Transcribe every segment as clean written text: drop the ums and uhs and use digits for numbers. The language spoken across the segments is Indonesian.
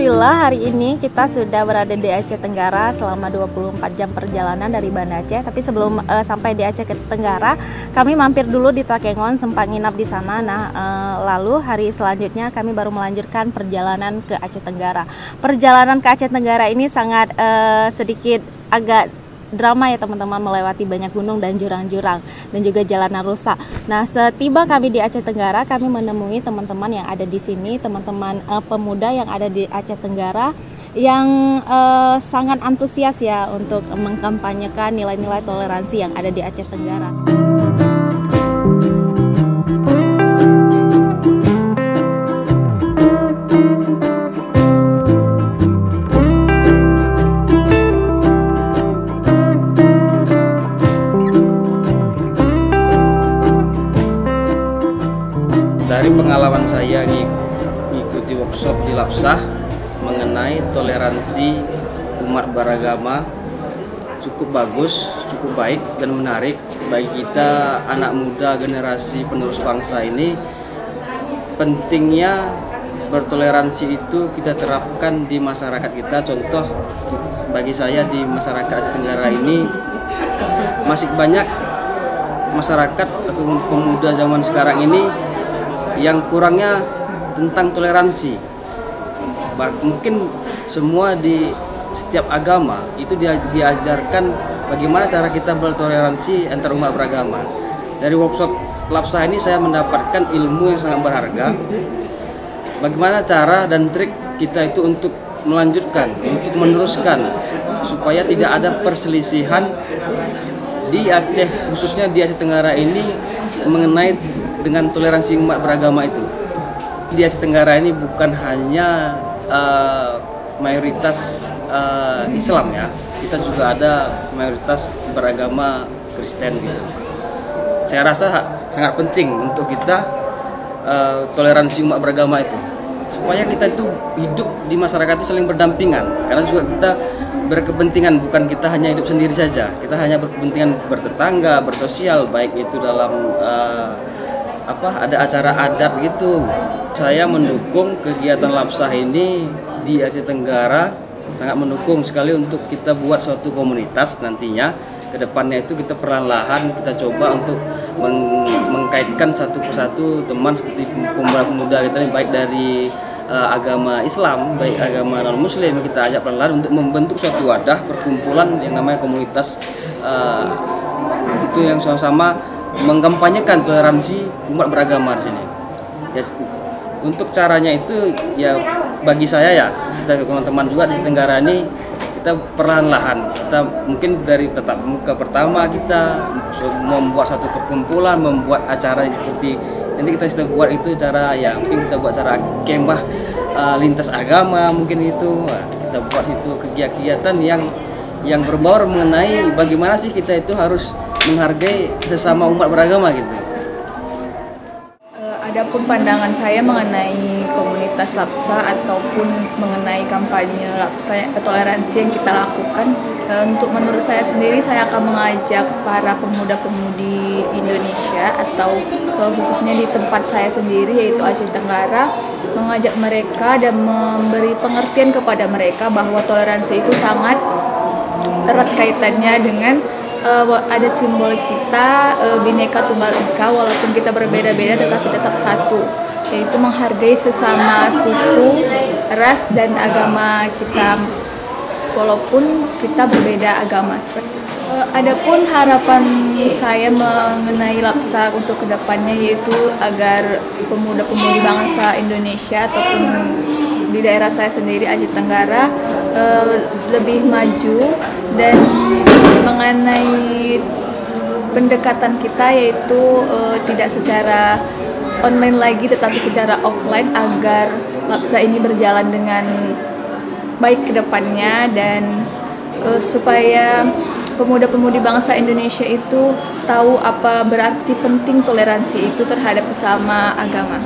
Alhamdulillah hari ini kita sudah berada di Aceh Tenggara selama 24 jam perjalanan dari Banda Aceh. Tapi sebelum sampai di Aceh Tenggara, kami mampir dulu di Takengon, sempat nginap di sana. Lalu hari selanjutnya kami baru melanjutkan perjalanan ke Aceh Tenggara. Perjalanan ke Aceh Tenggara ini sangat sedikit agak drama ya teman-teman, melewati banyak gunung dan jurang-jurang dan juga jalanan rusak. Nah, setiba kami di Aceh Tenggara, kami menemui teman-teman yang ada di sini, teman-teman pemuda yang ada di Aceh Tenggara yang sangat antusias ya untuk mengkampanyekan nilai-nilai toleransi yang ada di Aceh Tenggara. Dari pengalaman saya mengikuti workshop di Lapsah mengenai toleransi umat beragama, cukup bagus, cukup baik dan menarik bagi kita anak muda generasi penerus bangsa ini. Pentingnya bertoleransi itu kita terapkan di masyarakat kita. Contoh bagi saya di masyarakat Aceh Tenggara ini masih banyak masyarakat atau pemuda zaman sekarang ini yang kurangnya tentang toleransi. Mungkin semua di setiap agama itu diajarkan bagaimana cara kita bertoleransi antar umat beragama. Dari workshop Lapsah ini saya mendapatkan ilmu yang sangat berharga. Bagaimana cara dan trik kita itu untuk melanjutkan, untuk meneruskan supaya tidak ada perselisihan di Aceh, khususnya di Aceh Tenggara ini mengenai dengan toleransi umat beragama itu. Di Aceh Tenggara ini bukan hanya mayoritas Islam ya, kita juga ada mayoritas beragama Kristen gitu. Saya rasa sangat penting untuk kita toleransi umat beragama itu, supaya kita itu hidup di masyarakat itu saling berdampingan. Karena juga kita berkepentingan, bukan kita hanya hidup sendiri saja, kita hanya berkepentingan bertetangga, bersosial, baik itu dalam ada acara adat gitu. Saya mendukung kegiatan Lapsah ini di Aceh Tenggara, sangat mendukung sekali untuk kita buat suatu komunitas nantinya. Kedepannya itu kita perlahan-lahan kita coba untuk mengkaitkan satu persatu teman seperti pemuda-pemuda kita ini, baik dari agama Islam, baik agama non-Muslim, kita ajak perlahan untuk membentuk suatu wadah perkumpulan yang namanya komunitas itu yang sama-sama mengkampanyekan toleransi umat beragama di sini. Ya, untuk caranya itu ya bagi saya ya, kita teman-teman juga di Tenggara ini kita perlahan-lahan, kita mungkin dari tatap muka pertama kita membuat satu perkumpulan, membuat acara seperti nanti kita buat itu cara ya, mungkin kita buat cara kemah lintas agama, mungkin itu kita buat itu kegiatan yang berbaur mengenai bagaimana sih kita itu harus menghargai sesama umat beragama gitu. Adapun pandangan saya mengenai komunitas Lapsah ataupun mengenai kampanye Lapsah toleransi yang kita lakukan, untuk menurut saya sendiri, saya akan mengajak para pemuda-pemudi Indonesia atau khususnya di tempat saya sendiri yaitu Aceh Tenggara, mengajak mereka dan memberi pengertian kepada mereka bahwa toleransi itu sangat erat kaitannya dengan ada simbol kita Bhinneka Tunggal Ika, walaupun kita berbeda-beda tetapi tetap satu, yaitu menghargai sesama suku, ras dan agama kita walaupun kita berbeda agama seperti itu. Adapun harapan saya mengenai Lapsah untuk kedepannya yaitu agar pemuda-pemudi bangsa Indonesia ataupun di daerah saya sendiri Aceh Tenggara lebih maju, dan mengenai pendekatan kita yaitu tidak secara online lagi tetapi secara offline, agar Lapsah ini berjalan dengan baik ke depannya, dan supaya pemuda-pemudi bangsa Indonesia itu tahu apa berarti penting toleransi itu terhadap sesama agama.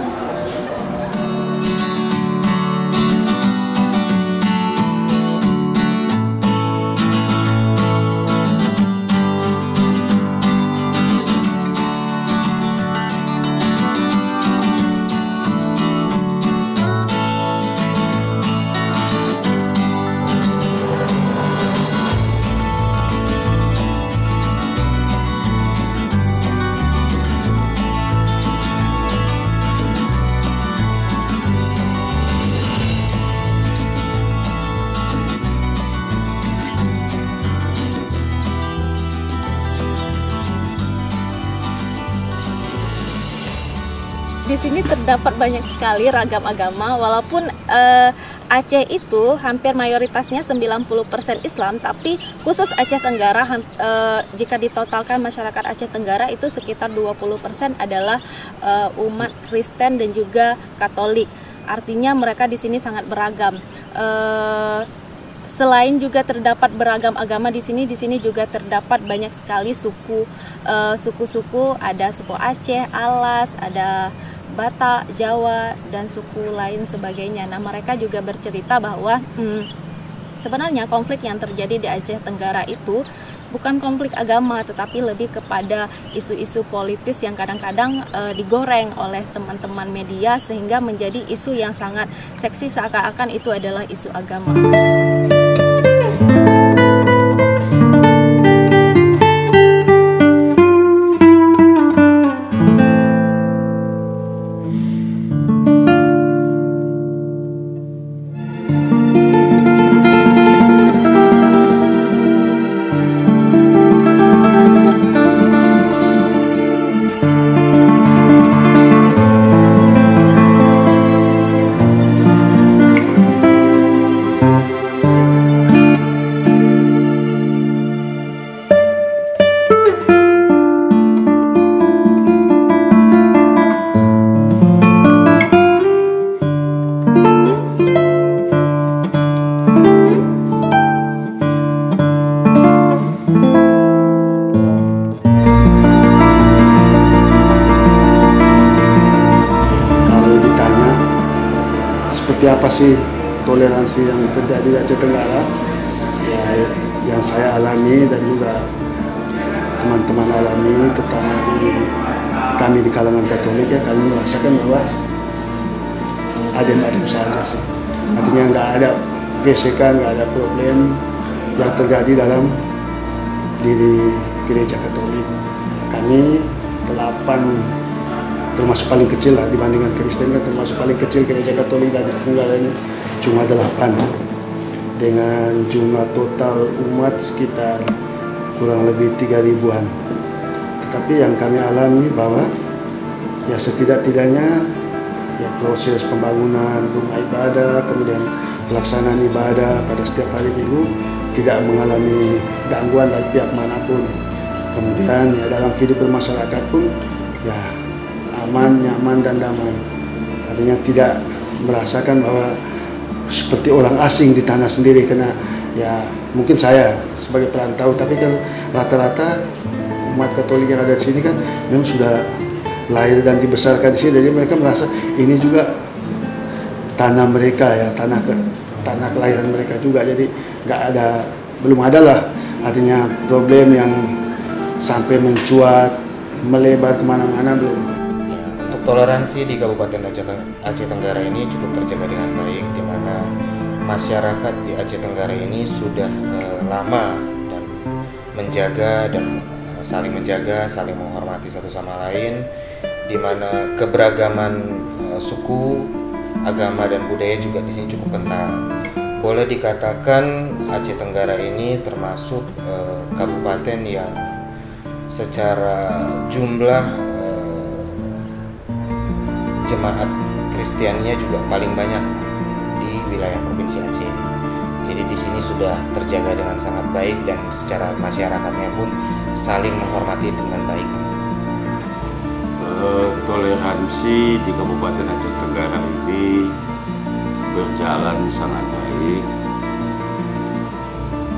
di sini terdapat banyak sekali ragam agama, walaupun Aceh itu hampir mayoritasnya 90% Islam, tapi khusus Aceh Tenggara jika ditotalkan masyarakat Aceh Tenggara itu sekitar 20% adalah umat Kristen dan juga Katolik. Artinya mereka di sini sangat beragam. Selain juga terdapat beragam agama di sini juga terdapat banyak sekali suku-suku, ada suku Aceh, Alas, ada Batak, Jawa, dan suku lain sebagainya. Nah, mereka juga bercerita bahwa sebenarnya konflik yang terjadi di Aceh Tenggara itu bukan konflik agama, tetapi lebih kepada isu-isu politis yang kadang-kadang digoreng oleh teman-teman media sehingga menjadi isu yang sangat seksi seakan-akan itu adalah isu agama. Seperti apa sih toleransi yang terjadi di Aceh Tenggara? Ya, yang saya alami dan juga teman-teman alami, terutama kami di kalangan Katolik, ya, kami merasakan bahwa adem-adem saja sih. Artinya nggak ada gesekan, nggak ada problem yang terjadi dalam diri gereja Katolik. Kami 8, termasuk paling kecil lah dibandingkan Kristen, kan termasuk paling kecil gereja Katolik dari Tenggara ini cuma 8 dengan jumlah total umat sekitar kurang lebih 3.000-an. Tetapi yang kami alami bahwa ya setidak-tidaknya ya proses pembangunan rumah ibadah, kemudian pelaksanaan ibadah pada setiap hari Minggu tidak mengalami gangguan dari pihak manapun. Kemudian ya dalam kehidupan masyarakat pun ya aman, nyaman, dan damai. Artinya tidak merasakan bahwa seperti orang asing di tanah sendiri, karena ya mungkin saya sebagai perantau, tapi kan rata-rata umat Katolik yang ada di sini kan memang sudah lahir dan dibesarkan di sini, jadi mereka merasa ini juga tanah mereka, ya tanah kelahiran mereka juga. Jadi belum ada lah artinya problem yang sampai mencuat melebar kemana-mana, belum. Toleransi di Kabupaten Aceh Tenggara ini cukup terjaga dengan baik, di mana masyarakat di Aceh Tenggara ini sudah lama dan saling menjaga, saling menghormati satu sama lain, di mana keberagaman suku, agama, dan budaya juga di sini cukup kental. Boleh dikatakan Aceh Tenggara ini termasuk kabupaten yang secara jumlah jemaat Kristiannya juga paling banyak di wilayah Provinsi Aceh. Jadi di sini sudah terjaga dengan sangat baik dan secara masyarakatnya pun saling menghormati dengan baik. Toleransi di Kabupaten Aceh Tenggara ini berjalan sangat baik,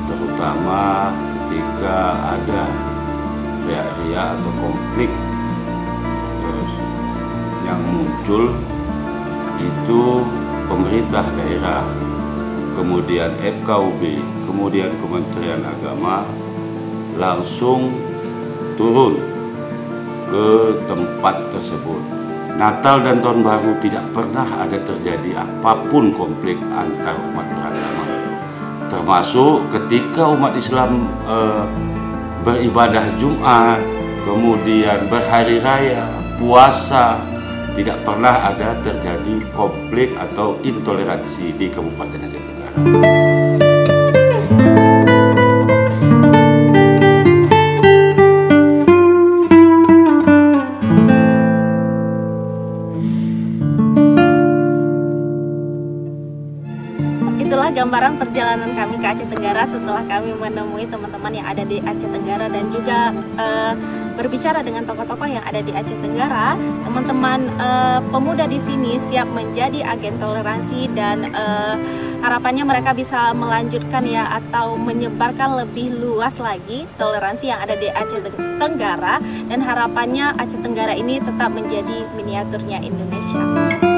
terutama ketika ada riak-riak atau konflik yang muncul, itu pemerintah daerah, kemudian FKUB, kemudian Kementerian Agama langsung turun ke tempat tersebut. Natal dan Tahun Baru tidak pernah ada terjadi apapun konflik antar umat beragama, termasuk ketika umat Islam beribadah Jumat, kemudian berhari raya, puasa, tidak pernah ada terjadi konflik atau intoleransi di Kabupaten Aceh Tenggara. setelah kami menemui teman-teman yang ada di Aceh Tenggara dan juga berbicara dengan tokoh-tokoh yang ada di Aceh Tenggara, teman-teman pemuda di sini siap menjadi agen toleransi dan harapannya mereka bisa melanjutkan ya atau menyebarkan lebih luas lagi toleransi yang ada di Aceh Tenggara, dan harapannya Aceh Tenggara ini tetap menjadi miniaturnya Indonesia.